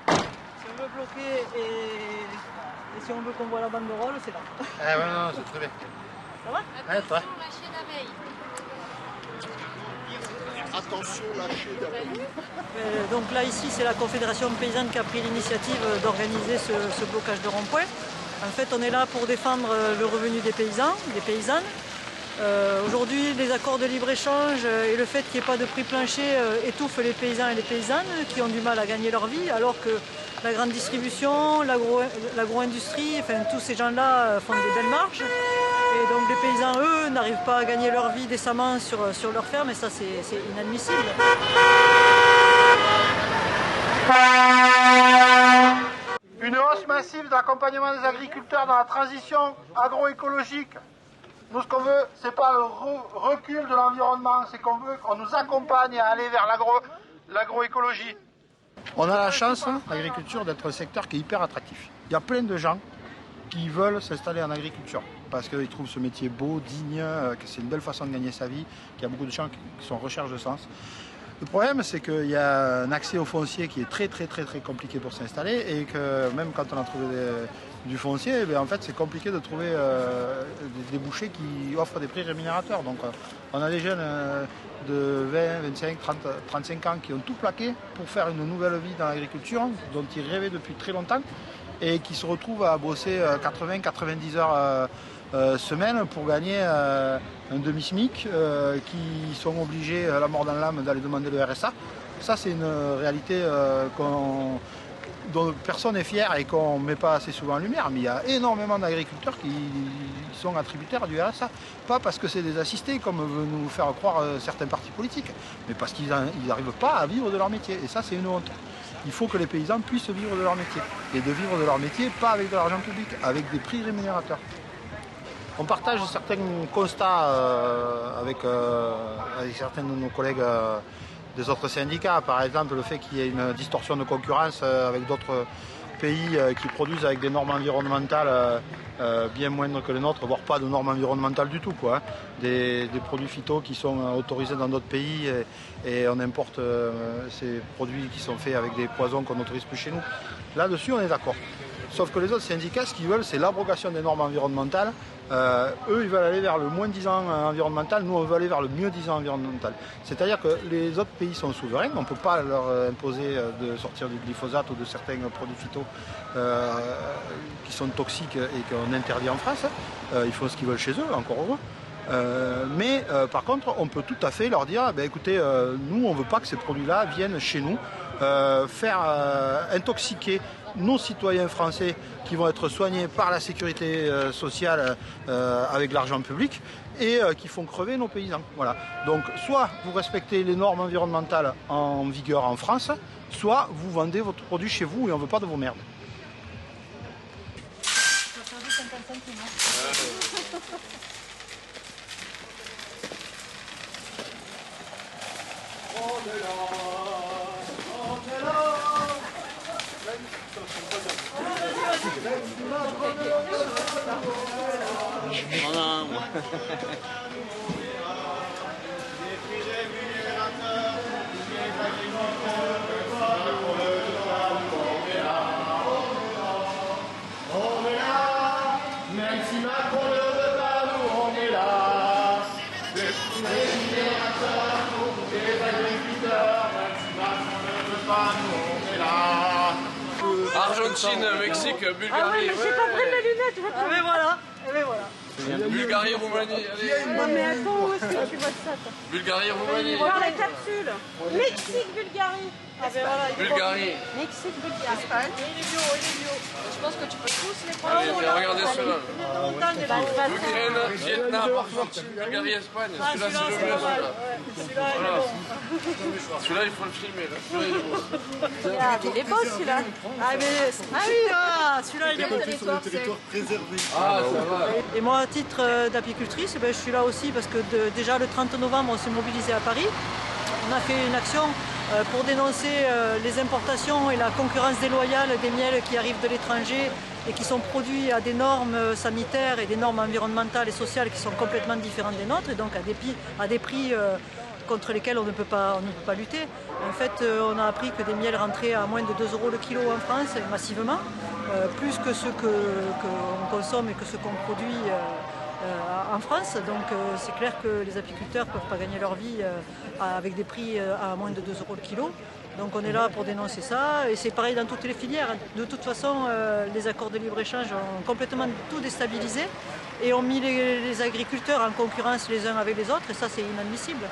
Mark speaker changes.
Speaker 1: Si on veut bloquer et si on veut qu'on voit la banderole, c'est là.
Speaker 2: Ah ouais, non, c'est très bien.
Speaker 1: Ça va?
Speaker 2: Ouais, toi.
Speaker 3: Attention, lâchez d'abeilles.
Speaker 1: Donc là, ici, c'est la Confédération paysanne qui a pris l'initiative d'organiser ce blocage de rond-point. En fait, on est là pour défendre le revenu des paysans, des paysannes. Aujourd'hui, les accords de libre-échange et le fait qu'il n'y ait pas de prix plancher étouffent les paysans et les paysannes qui ont du mal à gagner leur vie, alors que la grande distribution, l'agro-industrie, enfin, tous ces gens-là font des belles marges. Et donc les paysans, eux, n'arrivent pas à gagner leur vie décemment sur leur ferme, et ça, c'est inadmissible.
Speaker 2: Une hausse massive de l'accompagnement des agriculteurs dans la transition agroécologique. Nous, ce qu'on veut, c'est pas le recul de l'environnement, c'est qu'on veut qu'on nous accompagne à aller vers l'agroécologie. On a la chance, l'agriculture, d'être un secteur qui est hyper attractif. Il y a plein de gens qui veulent s'installer en agriculture parce qu'ils trouvent ce métier beau, digne, que c'est une belle façon de gagner sa vie, qu'il y a beaucoup de gens qui sont en recherche de sens. Le problème, c'est qu'il y a un accès au foncier qui est très compliqué pour s'installer, et que même quand on a trouvé du foncier, en fait, c'est compliqué de trouver des débouchés qui offrent des prix rémunérateurs. Donc on a des jeunes de 20, 25, 30, 35 ans qui ont tout plaqué pour faire une nouvelle vie dans l'agriculture, dont ils rêvaient depuis très longtemps, et qui se retrouvent à bosser 80-90 heures semaine pour gagner un demi-SMIC, qui sont obligés, la mort dans l'âme, d'aller demander le RSA. Ça, c'est une réalité dont personne n'est fier et qu'on ne met pas assez souvent en lumière. Mais il y a énormément d'agriculteurs qui sont attributaires du RSA. Pas parce que c'est des assistés, comme veut nous faire croire certains partis politiques, mais parce qu'ils n'arrivent pas à vivre de leur métier. Et ça, c'est une honte. Il faut que les paysans puissent vivre de leur métier. Et de vivre de leur métier, pas avec de l'argent public, avec des prix rémunérateurs. On partage certains constats avec certains de nos collègues des autres syndicats. Par exemple, le fait qu'il y ait une distorsion de concurrence avec d'autres pays qui produisent avec des normes environnementales bien moindres que les nôtres, voire pas de normes environnementales du tout, quoi. Des produits phyto qui sont autorisés dans d'autres pays, et on importe ces produits qui sont faits avec des poisons qu'on n'autorise plus chez nous. Là-dessus, on est d'accord. Sauf que les autres syndicats, ce qu'ils veulent, c'est l'abrogation des normes environnementales. Eux, ils veulent aller vers le moins 10 ans environnemental, nous, on veut aller vers le mieux 10 ans environnemental. C'est-à-dire que les autres pays sont souverains, on ne peut pas leur imposer de sortir du glyphosate ou de certains produits phyto qui sont toxiques et qu'on interdit en France. Ils font ce qu'ils veulent chez eux, encore heureux. Mais par contre, on peut tout à fait leur dire, écoutez, nous, on ne veut pas que ces produits-là viennent chez nous faire intoxiquer nos citoyens français qui vont être soignés par la sécurité sociale avec l'argent public, et qui font crever nos paysans. Voilà. Donc soit vous respectez les normes environnementales en vigueur en France, soit vous vendez votre produit chez vous et on ne veut pas de vos merdes.
Speaker 4: Argentine, Mexique, Bulgarie.
Speaker 1: Ah ouais, mais j'ai pas pris mes lunettes. Ah mais voilà, mais voilà.
Speaker 4: Bulgarie, Roumanie. Allez.
Speaker 1: Non mais attends, où est-ce que tu vois ça, toi?
Speaker 4: Bulgarie, Roumanie.
Speaker 1: Voir la capsule. Mexique, Bulgarie. Ah ben voilà.
Speaker 4: Bulgarie.
Speaker 1: Mexique, Bulgarie. Espagne. Il est bio. Je pense que tu peux tous les prendre.
Speaker 4: Allez, regardez ceux-là. Ukraine, Vietnam, Argentine, Bulgarie, Espagne. Celui-là, c'est le bleu. Celui-là, celui-là, il faut le filmer.
Speaker 1: Il est beau celui-là. Ah oui, celui-là il est beau.
Speaker 3: Territoire préservé.
Speaker 4: Ah, ça va.
Speaker 1: Et moi, à titre d'apicultrice, je suis là aussi parce que déjà le 30 novembre, on s'est mobilisé à Paris. On a fait une action pour dénoncer les importations et la concurrence déloyale des miels qui arrivent de l'étranger et qui sont produits à des normes sanitaires et des normes environnementales et sociales qui sont complètement différentes des nôtres, et donc à des prix contre lesquels on ne peut pas lutter. En fait, on a appris que des miels rentraient à moins de 2 € le kilo en France, massivement, plus que ce qu'on consomme et que ce qu'on produit en France. Donc c'est clair que les apiculteurs ne peuvent pas gagner leur vie avec des prix à moins de 2 € le kilo. Donc on est là pour dénoncer ça, et c'est pareil dans toutes les filières. De toute façon, les accords de libre-échange ont complètement tout déstabilisé et ont mis les agriculteurs en concurrence les uns avec les autres, et ça c'est inadmissible.